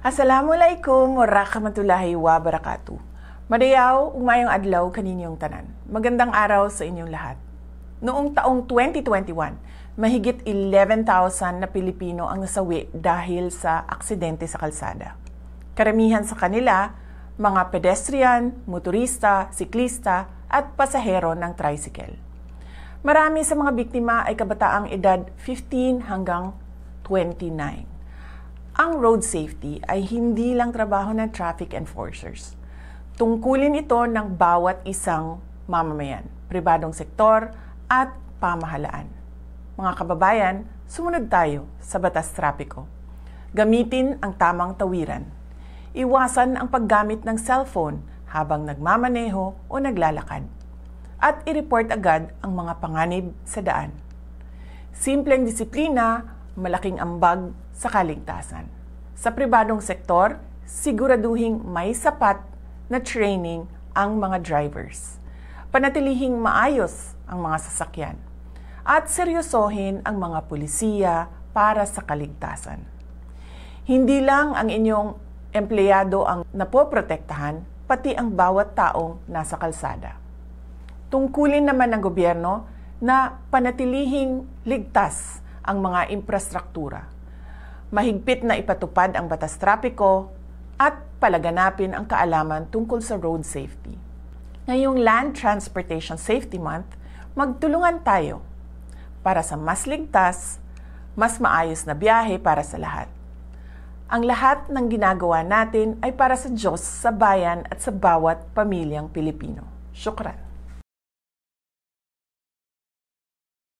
Assalamualaikum warahmatullahi wabarakatuh. Madayaw, umayong adlaw kaninyong tanan. Magandang araw sa inyong lahat. Noong taong 2021, mahigit 11,000 na Pilipino ang nasawi dahil sa aksidente sa kalsada. Karamihan sa kanila, mga pedestrian, motorista, siklista at pasahero ng tricycle. Marami sa mga biktima ay kabataang edad 15 hanggang 29. Ang road safety ay hindi lang trabaho ng traffic enforcers. Tungkulin ito ng bawat isang mamamayan, pribadong sektor at pamahalaan. Mga kababayan, sumunod tayo sa batas trapiko. Gamitin ang tamang tawiran. Iwasan ang paggamit ng cellphone habang nagmamaneho o naglalakad. At i-report agad ang mga panganib sa daan. Simpleng disiplina, malaking ambag sa kaligtasan. Sa pribadong sektor, siguraduhing may sapat na training ang mga drivers. Panatilihing maayos ang mga sasakyan. At seryosohin ang mga pulisiya para sa kaligtasan. Hindi lang ang inyong empleyado ang napoprotektahan, pati ang bawat taong nasa kalsada. Tungkulin naman ng gobyerno na panatilihing ligtas ang mga infrastruktura. Mahigpit na ipatupad ang batas trapiko at palaganapin ang kaalaman tungkol sa road safety. Ngayong Land Transportation Safety Month, magtulungan tayo para sa mas ligtas, mas maayos na biyahe para sa lahat. Ang lahat ng ginagawa natin ay para sa Diyos, sa bayan at sa bawat pamilyang Pilipino. Syukran.